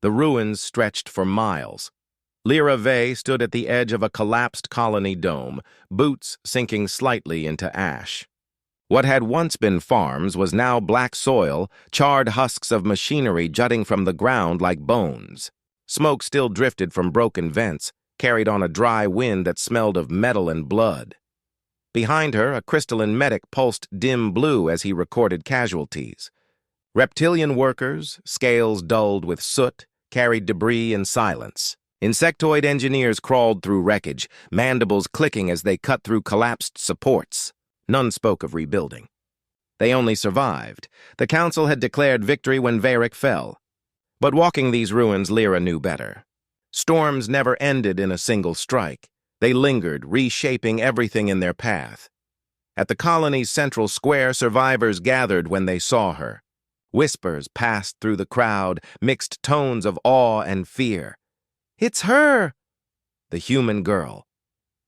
The ruins stretched for miles. Lira Vey stood at the edge of a collapsed colony dome, boots sinking slightly into ash. What had once been farms was now black soil, charred husks of machinery jutting from the ground like bones. Smoke still drifted from broken vents, carried on a dry wind that smelled of metal and blood. Behind her, a crystalline medic pulsed dim blue as he recorded casualties. Reptilian workers, scales dulled with soot, carried debris in silence. Insectoid engineers crawled through wreckage, mandibles clicking as they cut through collapsed supports. None spoke of rebuilding. They only survived. The Council had declared victory when Veyrik fell. But walking these ruins, Lira knew better. Storms never ended in a single strike. They lingered, reshaping everything in their path. At the colony's central square, survivors gathered when they saw her. Whispers passed through the crowd, mixed tones of awe and fear. "It's her!" The human girl.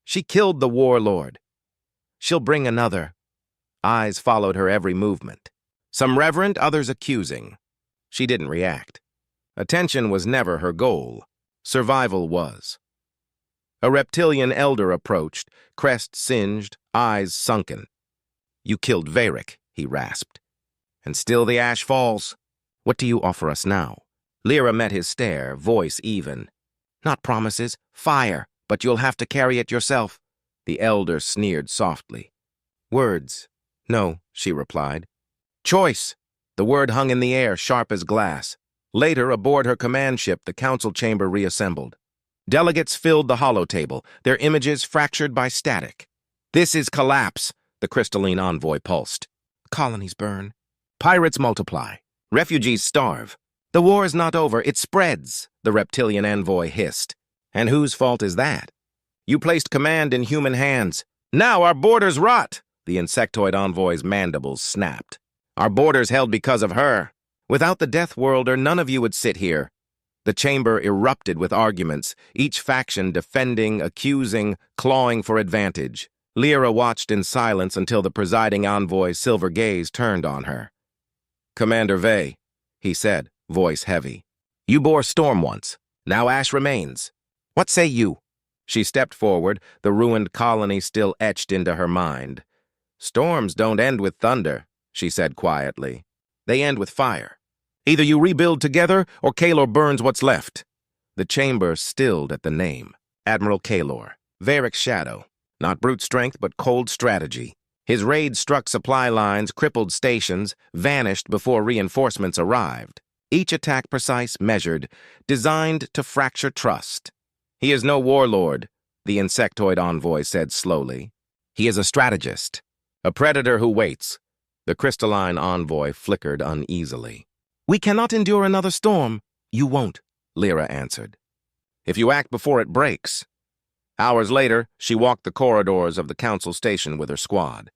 "She killed the warlord. She'll bring another." Eyes followed her every movement. Some reverent, others accusing. She didn't react. Attention was never her goal. Survival was. A reptilian elder approached, crest singed, eyes sunken. "You killed Veyrik," he rasped. "And still the ash falls. What do you offer us now?" Lira met his stare, voice even. "Not promises, fire, but you'll have to carry it yourself." The elder sneered softly. "Words." "No," she replied. "Choice." The word hung in the air, sharp as glass. Later, aboard her command ship, the council chamber reassembled. Delegates filled the holotable, their images fractured by static. "This is collapse," the crystalline envoy pulsed. "Colonies burn. Pirates multiply. Refugees starve. The war is not over, it spreads," the reptilian envoy hissed. "And whose fault is that? You placed command in human hands. Now our borders rot," the insectoid envoy's mandibles snapped. "Our borders held because of her. Without the Deathworlder, none of you would sit here." The chamber erupted with arguments, each faction defending, accusing, clawing for advantage. Lira watched in silence until the presiding envoy's silver gaze turned on her. "Commander Vey," he said, voice heavy. "You bore storm once. Now ash remains. What say you?" She stepped forward, the ruined colony still etched into her mind. "Storms don't end with thunder," she said quietly. "They end with fire. Either you rebuild together, or Kaelor burns what's left." The chamber stilled at the name. Admiral Kaelor, Veyrik's shadow. Not brute strength, but cold strategy. His raid struck supply lines, crippled stations, vanished before reinforcements arrived. Each attack precise, measured, designed to fracture trust. "He is no warlord," the insectoid envoy said slowly. "He is a strategist, a predator who waits." The crystalline envoy flickered uneasily. "We cannot endure another storm." "You won't," Lira answered. "If you act before it breaks." Hours later, she walked the corridors of the council station with her squad.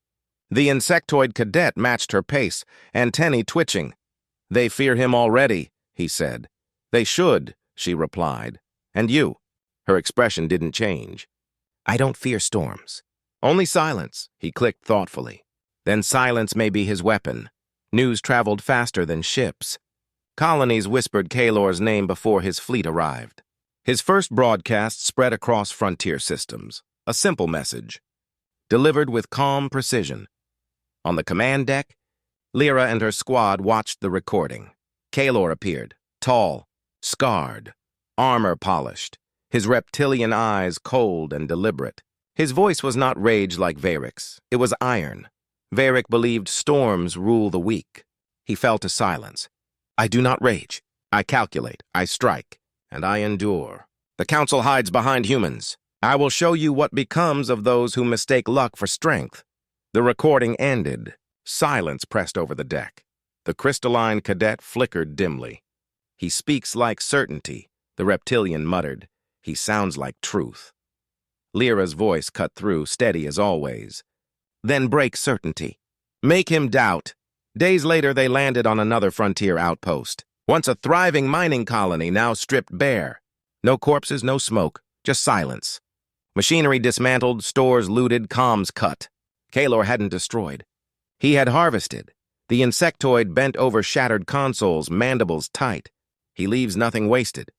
The insectoid cadet matched her pace, antennae twitching. "They fear him already," he said. "They should," she replied. "And you?" Her expression didn't change. "I don't fear storms. Only silence," he clicked thoughtfully. "Then silence may be his weapon." News traveled faster than ships. Colonies whispered Kaelor's name before his fleet arrived. His first broadcast spread across frontier systems. A simple message, delivered with calm precision. On the command deck, Lira and her squad watched the recording. Kaelor appeared, tall, scarred, armor polished, his reptilian eyes cold and deliberate. His voice was not rage like Veyrik's. It was iron. Veyrik believed storms rule the weak. He fell to silence. "I do not rage. I calculate. I strike. And I endure. The council hides behind humans. I will show you what becomes of those who mistake luck for strength." The recording ended. Silence pressed over the deck. The crystalline cadet flickered dimly. "He speaks like certainty," the reptilian muttered. "He sounds like truth." Lira's voice cut through, steady as always. "Then break certainty. Make him doubt." Days later, they landed on another frontier outpost. Once a thriving mining colony, now stripped bare. No corpses, no smoke, just silence. Machinery dismantled, stores looted, comms cut. Kaelor hadn't destroyed. He had harvested. The insectoid bent over shattered consoles, mandibles tight. He leaves nothing wasted.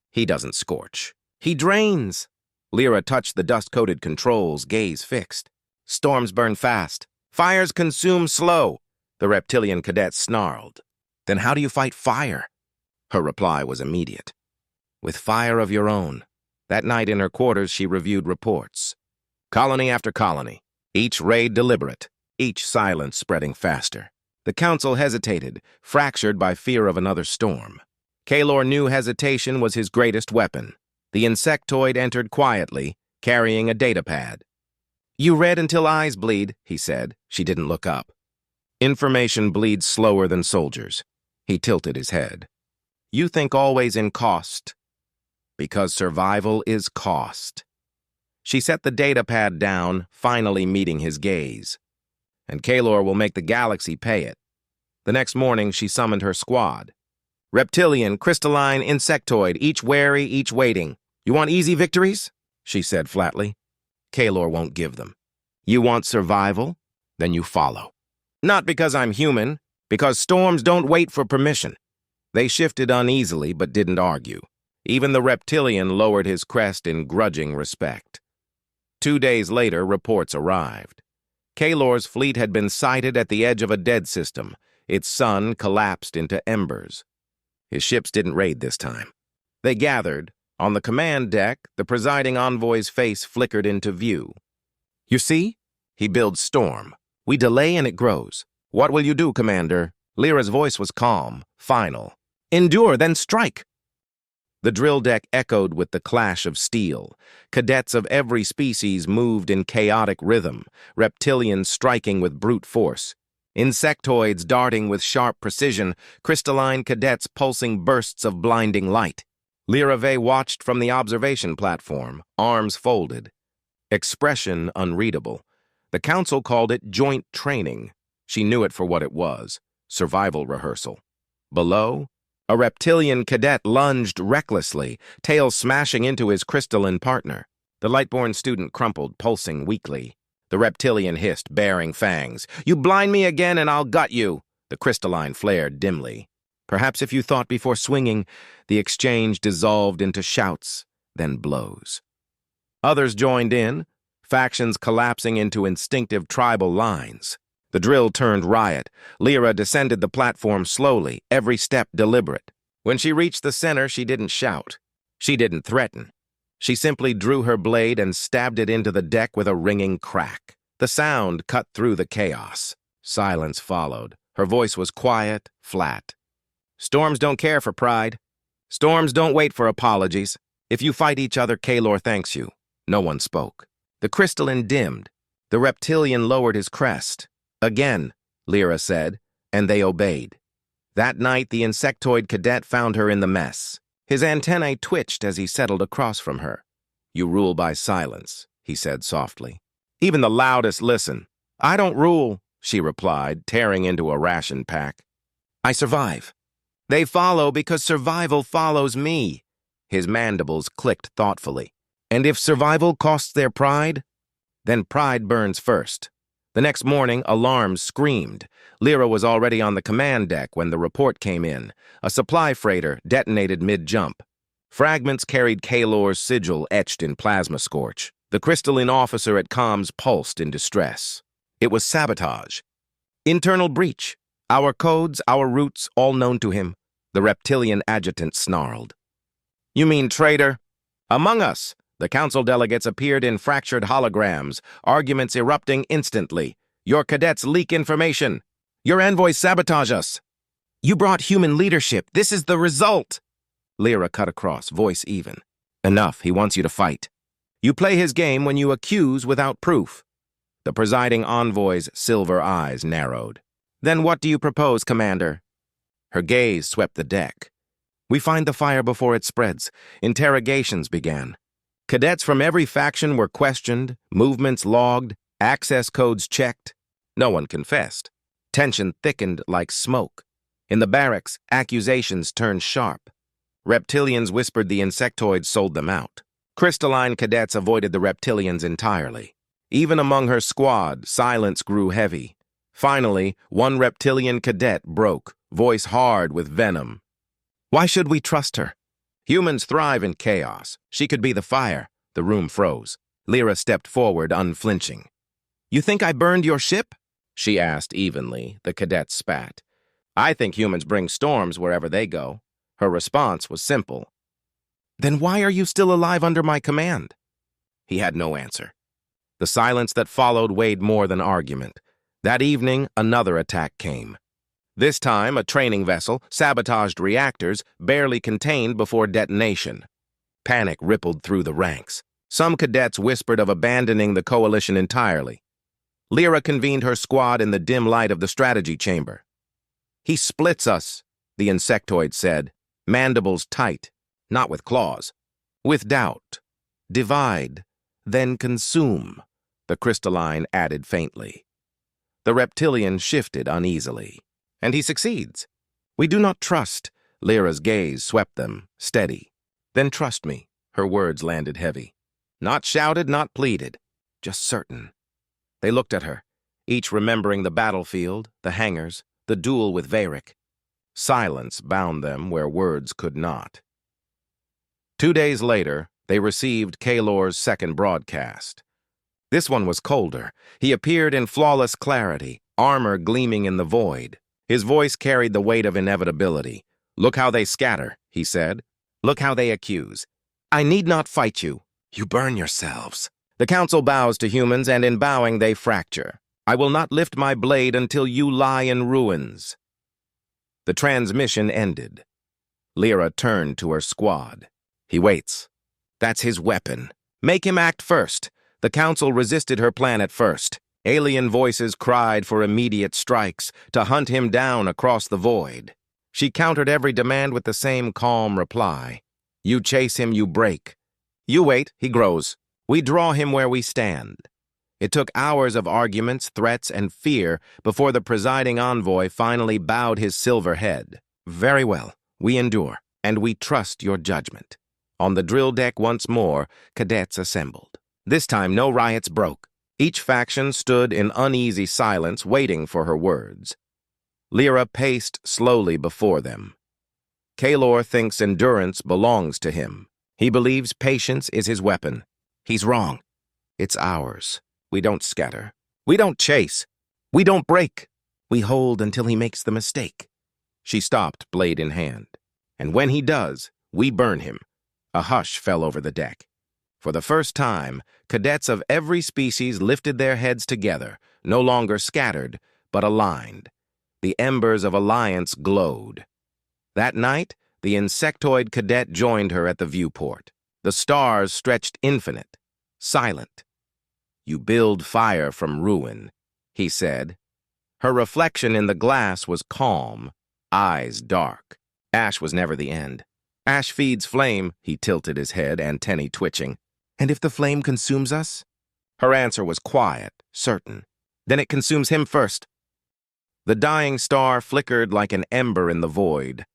He doesn't scorch. He drains. Lira touched the dust-coated controls, gaze fixed. Storms burn fast. Fires consume slow. The reptilian cadet snarled. Then how do you fight fire? Her reply was immediate. With fire of your own. That night in her quarters, she reviewed reports. Colony after colony. Each raid deliberate. Each silence spreading faster. The council hesitated, fractured by fear of another storm. Kaelor knew hesitation was his greatest weapon. The insectoid entered quietly, carrying a datapad. You read until eyes bleed, he said. She didn't look up. Information bleeds slower than soldiers. He tilted his head. You think always in cost. Because survival is cost. She set the datapad down, finally meeting his gaze. And Kaelor will make the galaxy pay it. The next morning, she summoned her squad. Reptilian, crystalline, insectoid, each wary, each waiting. You want easy victories? She said flatly. Kaelor won't give them. You want survival? Then you follow. Not because I'm human, because storms don't wait for permission. They shifted uneasily but didn't argue. Even the reptilian lowered his crest in grudging respect. 2 days later, reports arrived. Kaelor's fleet had been sighted at the edge of a dead system. Its sun collapsed into embers. His ships didn't raid this time. They gathered. On the command deck, the presiding envoy's face flickered into view. You see? He builds storm. We delay and it grows. What will you do, Commander? Lira's voice was calm, final. Endure, then strike. The drill deck echoed with the clash of steel. Cadets of every species moved in chaotic rhythm, reptilians striking with brute force. Insectoids darting with sharp precision, crystalline cadets pulsing bursts of blinding light. Lira Vey watched from the observation platform, arms folded. Expression unreadable. The council called it joint training. She knew it for what it was, survival rehearsal. Below, a reptilian cadet lunged recklessly, tail smashing into his crystalline partner. The Lightborn student crumpled, pulsing weakly. The reptilian hissed, baring fangs. You blind me again and I'll gut you. The crystalline flared dimly. Perhaps if you thought before swinging, the exchange dissolved into shouts, then blows. Others joined in, factions collapsing into instinctive tribal lines. The drill turned riot. Lira descended the platform slowly, every step deliberate. When she reached the center, she didn't shout. She didn't threaten. She simply drew her blade and stabbed it into the deck with a ringing crack. The sound cut through the chaos. Silence followed. Her voice was quiet, flat. Storms don't care for pride. Storms don't wait for apologies. If you fight each other, Kaelor thanks you. No one spoke. The crystalline dimmed. The reptilian lowered his crest. Again, Lira said, and they obeyed. That night, the insectoid cadet found her in the mess. His antennae twitched as he settled across from her. You rule by silence, he said softly. Even the loudest listen. I don't rule, she replied, tearing into a ration pack. I survive. They follow because survival follows me. His mandibles clicked thoughtfully. And if survival costs their pride, then pride burns first. The next morning, alarms screamed. Lira was already on the command deck when the report came in. A supply freighter detonated mid-jump. Fragments carried Kaelor's sigil etched in plasma scorch. The crystalline officer at comms pulsed in distress. It was sabotage. Internal breach. Our codes, our routes, all known to him. The reptilian adjutant snarled. You mean traitor? Among us. The council delegates appeared in fractured holograms, arguments erupting instantly. Your cadets leak information. Your envoys sabotage us. You brought human leadership. This is the result. Lira cut across, voice even. Enough, he wants you to fight. You play his game when you accuse without proof. The presiding envoy's silver eyes narrowed. Then what do you propose, Commander? Her gaze swept the deck. We find the fire before it spreads. Interrogations began. Cadets from every faction were questioned, movements logged, access codes checked. No one confessed. Tension thickened like smoke. In the barracks, accusations turned sharp. Reptilians whispered the insectoids sold them out. Crystalline cadets avoided the reptilians entirely. Even among her squad, silence grew heavy. Finally, one reptilian cadet broke, voice hard with venom. Why should we trust her? Humans thrive in chaos. She could be the fire. The room froze. Lira stepped forward, unflinching. You think I burned your ship? She asked evenly. The cadets spat. I think humans bring storms wherever they go. Her response was simple. Then why are you still alive under my command? He had no answer. The silence that followed weighed more than argument. That evening, another attack came. This time, a training vessel sabotaged reactors, barely contained before detonation. Panic rippled through the ranks. Some cadets whispered of abandoning the coalition entirely. Lira convened her squad in the dim light of the strategy chamber. He splits us, the insectoid said, mandibles tight, not with claws. With doubt. Divide, then consume, the crystalline added faintly. The reptilian shifted uneasily. And he succeeds. We do not trust. Lyra's gaze swept them, steady. Then trust me. Her words landed heavy. Not shouted, not pleaded. Just certain. They looked at her, each remembering the battlefield, the hangars, the duel with Veyrik. Silence bound them where words could not. 2 days later, they received Kaelor's second broadcast. This one was colder. He appeared in flawless clarity, armor gleaming in the void. His voice carried the weight of inevitability. Look how they scatter, he said. Look how they accuse. I need not fight you. You burn yourselves. The council bows to humans, and in bowing they fracture. I will not lift my blade until you lie in ruins. The transmission ended. Lira turned to her squad. He waits. That's his weapon. Make him act first. The council resisted her plan at first. Alien voices cried for immediate strikes, to hunt him down across the void. She countered every demand with the same calm reply. You chase him, you break. You wait, he grows. We draw him where we stand. It took hours of arguments, threats, and fear before the presiding envoy finally bowed his silver head. Very well, we endure, and we trust your judgment. On the drill deck once more, cadets assembled. This time no riots broke. Each faction stood in uneasy silence, waiting for her words. Lira paced slowly before them. Kaelor thinks endurance belongs to him. He believes patience is his weapon. He's wrong. It's ours. We don't scatter. We don't chase. We don't break. We hold until he makes the mistake. She stopped, blade in hand. And when he does, we burn him. A hush fell over the deck. For the first time, cadets of every species lifted their heads together, no longer scattered, but aligned. The Embers of Alliance glowed. That night, the insectoid cadet joined her at the viewport. The stars stretched infinite, silent. You build fire from ruin, he said. Her reflection in the glass was calm, eyes dark. Ash was never the end. Ash feeds flame, he tilted his head, antennae twitching. And if the flame consumes us? Her answer was quiet, certain. Then it consumes him first. The dying star flickered like an ember in the void.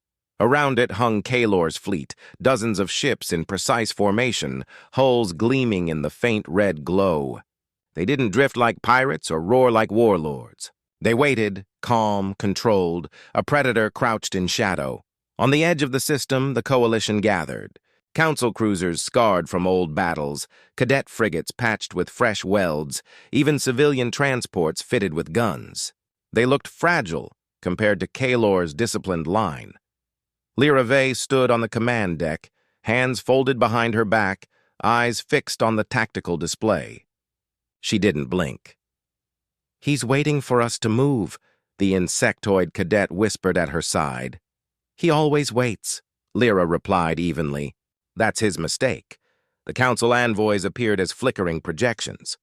Around it hung Kaelor's fleet, dozens of ships in precise formation, hulls gleaming in the faint red glow. They didn't drift like pirates or roar like warlords. They waited, calm, controlled, a predator crouched in shadow. On the edge of the system, the coalition gathered. Council cruisers scarred from old battles, cadet frigates patched with fresh welds, even civilian transports fitted with guns. They looked fragile compared to Kaelor's disciplined line. Lira Vey stood on the command deck, hands folded behind her back, eyes fixed on the tactical display. She didn't blink. He's waiting for us to move, the insectoid cadet whispered at her side. He always waits, Lira replied evenly. That's his mistake. The council envoys appeared as flickering projections.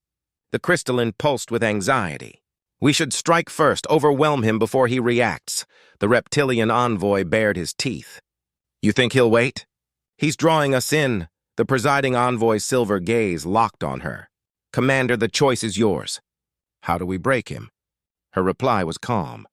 The crystalline pulsed with anxiety. We should strike first, overwhelm him before he reacts. The reptilian envoy bared his teeth. You think he'll wait? He's drawing us in. The presiding envoy's silver gaze locked on her. Commander, the choice is yours. How do we break him? Her reply was calm.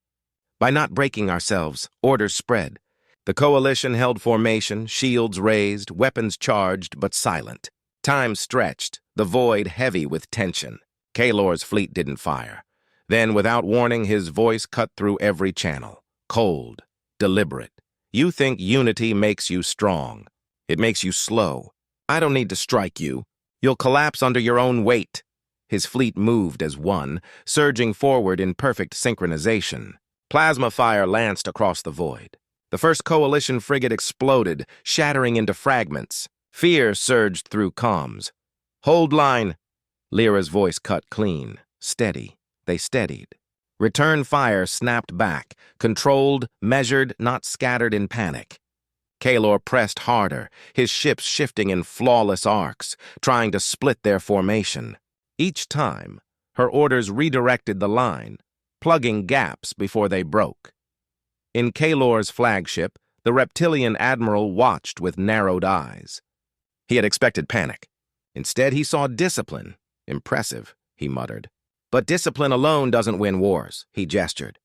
By not breaking ourselves, orders spread. The coalition held formation, shields raised, weapons charged, but silent. Time stretched, the void heavy with tension. Kaelor's fleet didn't fire. Then, without warning, his voice cut through every channel. Cold, deliberate. You think unity makes you strong. It makes you slow. I don't need to strike you. You'll collapse under your own weight. His fleet moved as one, surging forward in perfect synchronization. Plasma fire lanced across the void. The first coalition frigate exploded, shattering into fragments. Fear surged through comms. Hold line. Lira's voice cut clean. Steady. They steadied. Return fire snapped back, controlled, measured, not scattered in panic. Kaelor pressed harder, his ships shifting in flawless arcs, trying to split their formation. Each time, her orders redirected the line, plugging gaps before they broke. In Kaelor's flagship, the reptilian admiral watched with narrowed eyes. He had expected panic. Instead, he saw discipline. Impressive, he muttered. But discipline alone doesn't win wars, he gestured.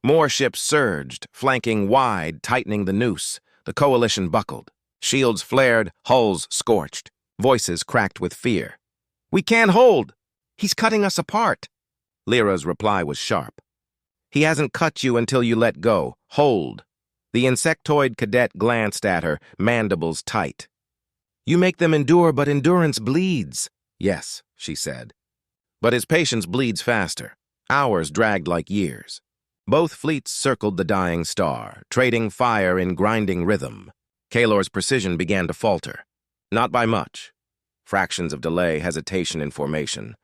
More ships surged, flanking wide, tightening the noose. The coalition buckled. Shields flared, hulls scorched. Voices cracked with fear. We can't hold! He's cutting us apart! Lira's reply was sharp. He hasn't cut you until you let go. Hold. The insectoid cadet glanced at her, mandibles tight. You make them endure, but endurance bleeds. Yes, she said. But his patience bleeds faster. Hours dragged like years. Both fleets circled the dying star, trading fire in grinding rhythm. Kaelor's precision began to falter. Not by much. Fractions of delay, hesitation in formation.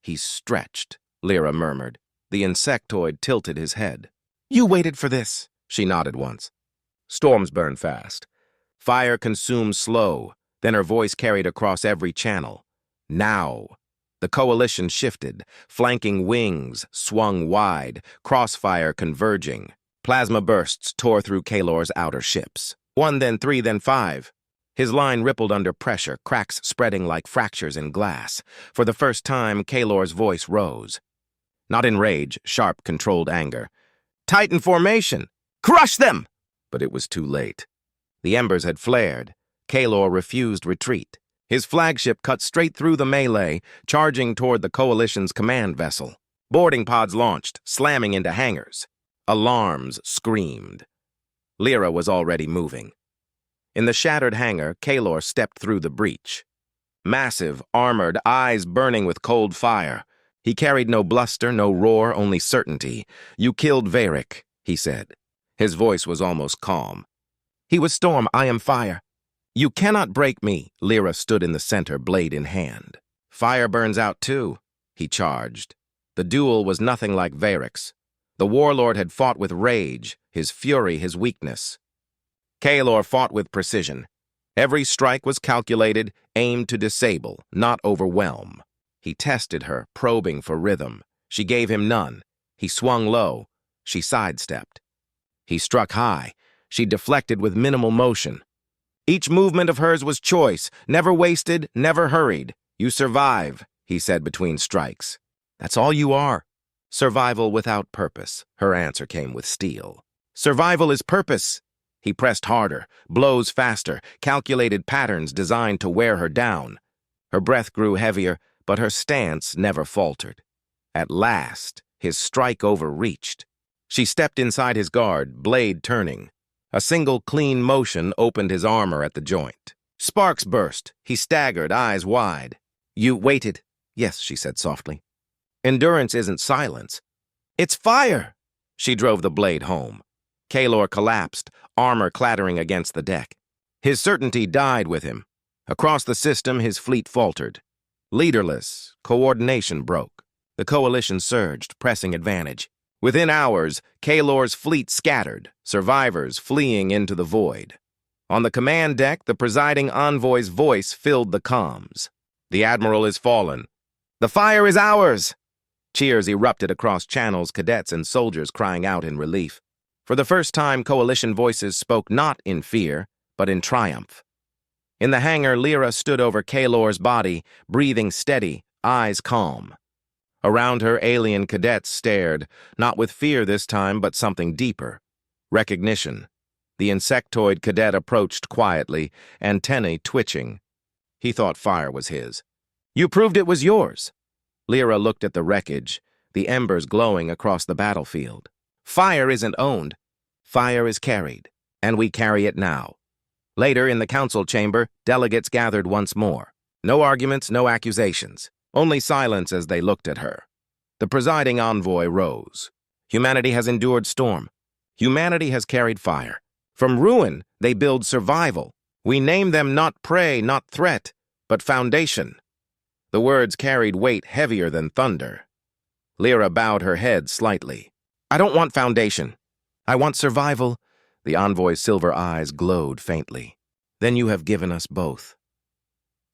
He's stretched, Lira murmured. The insectoid tilted his head. You waited for this, she nodded once. Storms burn fast. Fire consumes slow, then her voice carried across every channel. Now. The coalition shifted, flanking wings swung wide, crossfire converging. Plasma bursts tore through Kaelor's outer ships. 1, then 3, then 5. His line rippled under pressure, cracks spreading like fractures in glass. For the first time, Kaelor's voice rose. Not in rage, sharp, controlled anger. Titan formation! Crush them! But it was too late. The embers had flared. Kaelor refused retreat. His flagship cut straight through the melee, charging toward the coalition's command vessel. Boarding pods launched, slamming into hangars. Alarms screamed. Lira was already moving. In the shattered hangar, Kaelor stepped through the breach. Massive, armored, eyes burning with cold fire. He carried no bluster, no roar, only certainty. You killed Veyrik, he said. His voice was almost calm. He was storm, I am fire. You cannot break me. Lira stood in the center, blade in hand. Fire burns out too, he charged. The duel was nothing like Veyrik's. The warlord had fought with rage, his fury his weakness. Kaelor fought with precision. Every strike was calculated, aimed to disable, not overwhelm. He tested her, probing for rhythm. She gave him none. He swung low. She sidestepped. He struck high. She deflected with minimal motion. Each movement of hers was choice, never wasted, never hurried. You survive, he said between strikes. That's all you are. Survival without purpose, her answer came with steel. Survival is purpose. He pressed harder, blows faster, calculated patterns designed to wear her down. Her breath grew heavier, but her stance never faltered. At last, his strike overreached. She stepped inside his guard, blade turning. A single clean motion opened his armor at the joint. Sparks burst. He staggered, eyes wide. You waited. Yes, she said softly. Endurance isn't silence. It's fire! She drove the blade home. Kaelor collapsed, armor clattering against the deck. His certainty died with him. Across the system, his fleet faltered. Leaderless, coordination broke. The coalition surged, pressing advantage. Within hours, Kaelor's fleet scattered, survivors fleeing into the void. On the command deck, the presiding envoy's voice filled the comms. The admiral is fallen. The fire is ours! Cheers erupted across channels, cadets and soldiers crying out in relief. For the first time, coalition voices spoke not in fear, but in triumph. In the hangar, Lira stood over Kaelor's body, breathing steady, eyes calm. Around her, alien cadets stared, not with fear this time, but something deeper. Recognition. The insectoid cadet approached quietly, antennae twitching. He thought fire was his. You proved it was yours. Lira looked at the wreckage, the embers glowing across the battlefield. Fire isn't owned. Fire is carried. and we carry it now. Later, in the council chamber, delegates gathered once more. No arguments, no accusations, only silence as they looked at her. The presiding envoy rose. Humanity has endured storm. Humanity has carried fire. From ruin, they build survival. We name them not prey, not threat, but foundation. The words carried weight heavier than thunder. Lira bowed her head slightly. I don't want foundation. I want survival. The envoy's silver eyes glowed faintly. Then you have given us both.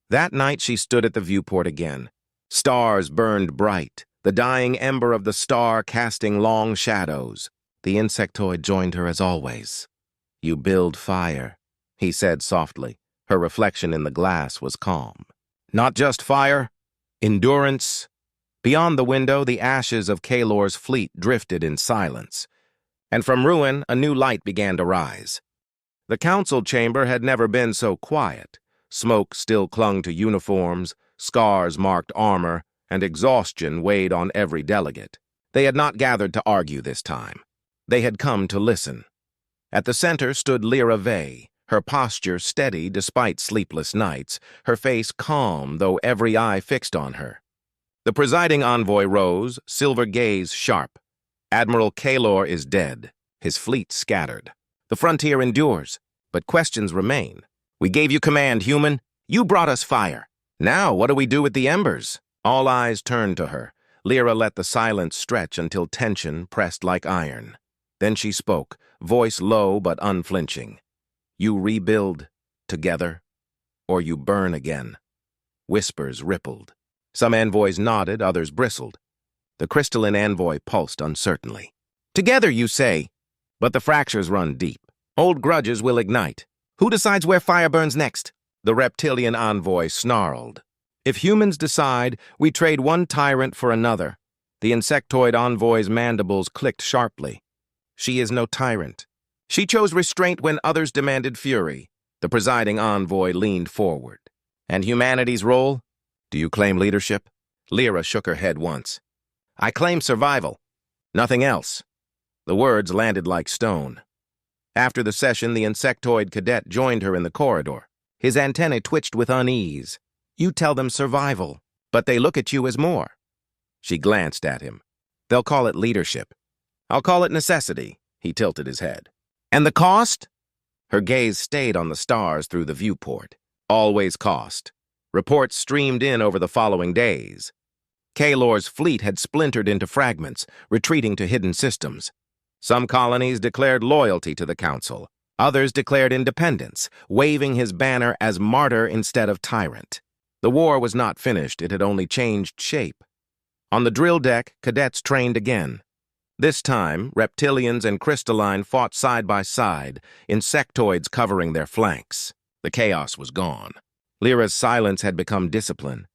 That night she stood at the viewport again. Stars burned bright, the dying ember of the star casting long shadows. The insectoid joined her as always. You build fire, he said softly. Her reflection in the glass was calm. Not just fire, endurance. Beyond the window, the ashes of Kaelor's fleet drifted in silence. And from ruin, a new light began to rise. The council chamber had never been so quiet. Smoke still clung to uniforms, scars marked armor, and exhaustion weighed on every delegate. They had not gathered to argue this time. They had come to listen. At the center stood Lira Vey, her posture steady despite sleepless nights, her face calm though every eye fixed on her. The presiding envoy rose, silver gaze sharp. Admiral Kaelor is dead, his fleet scattered. The frontier endures, but questions remain. We gave you command, human. You brought us fire. Now what do we do with the embers? All eyes turned to her. Lira let the silence stretch until tension pressed like iron. Then she spoke, voice low but unflinching. You rebuild together, or you burn again. Whispers rippled. Some envoys nodded, others bristled. The crystalline envoy pulsed uncertainly. Together, you say, but the fractures run deep. Old grudges will ignite. Who decides where fire burns next? The reptilian envoy snarled. If humans decide, we trade one tyrant for another. The insectoid envoy's mandibles clicked sharply. She is no tyrant. She chose restraint when others demanded fury. The presiding envoy leaned forward. And humanity's role? Do you claim leadership? Lira shook her head once. I claim survival. Nothing else. The words landed like stone. After the session, the insectoid cadet joined her in the corridor. His antennae twitched with unease. You tell them survival, but they look at you as more. She glanced at him. They'll call it leadership. I'll call it necessity. He tilted his head. And the cost? Her gaze stayed on the stars through the viewport. Always cost. Reports streamed in over the following days. Kaelor's fleet had splintered into fragments, retreating to hidden systems. Some colonies declared loyalty to the council. Others declared independence, waving his banner as martyr instead of tyrant. The war was not finished, it had only changed shape. On the drill deck, cadets trained again. This time, reptilians and crystalline fought side by side, insectoids covering their flanks. The chaos was gone. Lira's silence had become discipline.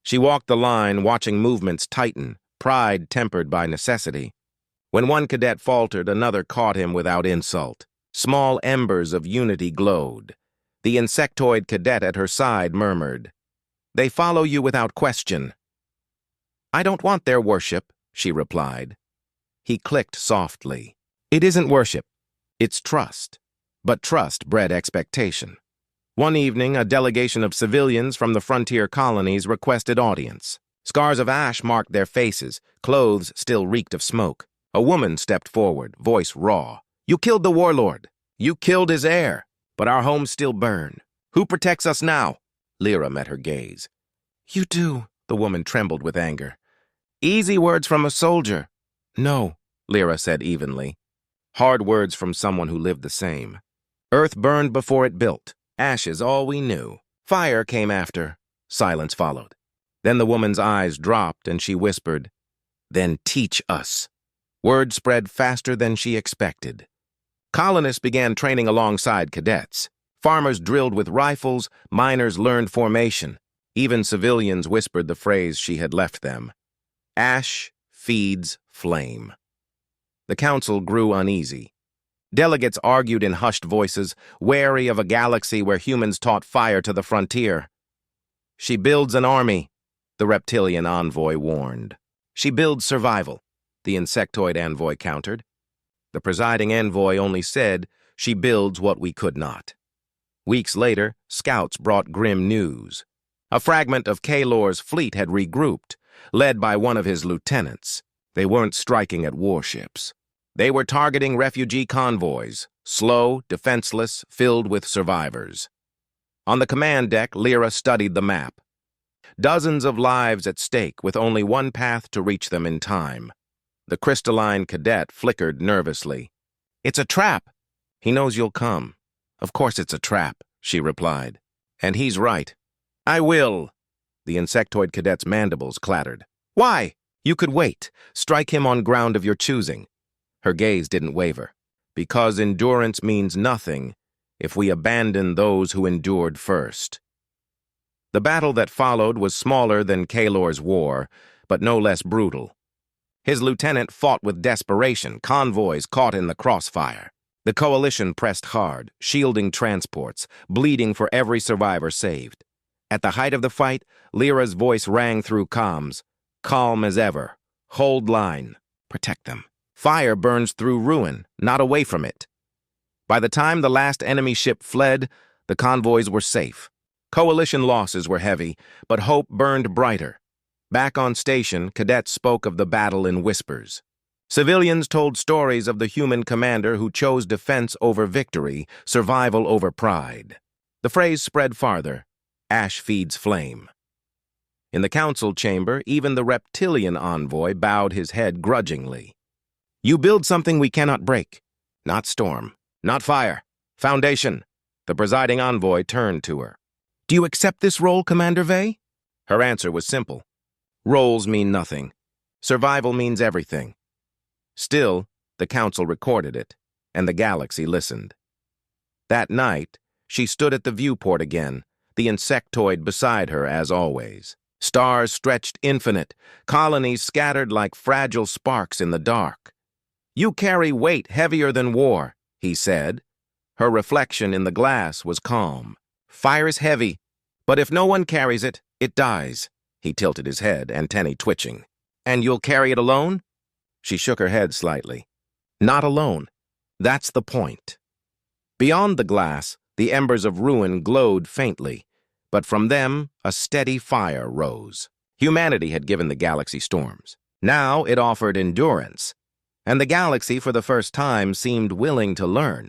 She walked the line, watching movements tighten, pride tempered by necessity. When one cadet faltered, another caught him without insult. Small embers of unity glowed. The insectoid cadet at her side murmured, They follow you without question. I don't want their worship, she replied. He clicked softly. It isn't worship. It's trust. But trust bred expectation. One evening, a delegation of civilians from the frontier colonies requested audience. Scars of ash marked their faces, clothes still reeked of smoke. A woman stepped forward, voice raw. You killed the warlord. You killed his heir. But our homes still burn. Who protects us now? Lira met her gaze. You do, the woman trembled with anger. Easy words from a soldier. No, Lira said evenly. Hard words from someone who lived the same. Earth burned before it built. Ashes, all we knew. Fire came after. Silence followed. Then the woman's eyes dropped and she whispered, Then teach us. Word spread faster than she expected. Colonists began training alongside cadets. Farmers drilled with rifles, miners learned formation. Even civilians whispered the phrase she had left them. Ash feeds flame. The council grew uneasy. Delegates argued in hushed voices, wary of a galaxy where humans taught fire to the frontier. She builds an army, the reptilian envoy warned. She builds survival, the insectoid envoy countered. The presiding envoy only said, She builds what we could not. Weeks later, scouts brought grim news. A fragment of Kaelor's fleet had regrouped, led by one of his lieutenants. They weren't striking at warships. They were targeting refugee convoys, slow, defenseless, filled with survivors. On the command deck, Lira studied the map. Dozens of lives at stake with only one path to reach them in time. The crystalline cadet flickered nervously. "It's a trap." "He knows you'll come." "Of course it's a trap," she replied. "And he's right." "I will." The insectoid cadet's mandibles clattered. "Why?" "You could wait. Strike him on ground of your choosing." Her gaze didn't waver. "Because endurance means nothing if we abandon those who endured first." The battle that followed was smaller than Kaelor's war, but no less brutal. His lieutenant fought with desperation, convoys caught in the crossfire. The coalition pressed hard, shielding transports, bleeding for every survivor saved. At the height of the fight, Lira's voice rang through comms. "Calm as ever. Hold line. Protect them. Fire burns through ruin, not away from it." By the time the last enemy ship fled, the convoys were safe. Coalition losses were heavy, but hope burned brighter. Back on station, cadets spoke of the battle in whispers. Civilians told stories of the human commander who chose defense over victory, survival over pride. The phrase spread farther: ash feeds flame. In the council chamber, even the reptilian envoy bowed his head grudgingly. "You build something we cannot break. Not storm. Not fire. Foundation." The presiding envoy turned to her. "Do you accept this role, Commander Vey?" Her answer was simple. "Roles mean nothing. Survival means everything." Still, the council recorded it, and the galaxy listened. That night, she stood at the viewport again, the insectoid beside her as always. Stars stretched infinite, colonies scattered like fragile sparks in the dark. "You carry weight heavier than war," he said. Her reflection in the glass was calm. "Fire is heavy, but if no one carries it, it dies." He tilted his head, antennae twitching. "And you'll carry it alone?" She shook her head slightly. "Not alone. That's the point." Beyond the glass, the embers of ruin glowed faintly, but from them a steady fire rose. Humanity had given the galaxy storms. Now it offered endurance, and the galaxy for the first time seemed willing to learn.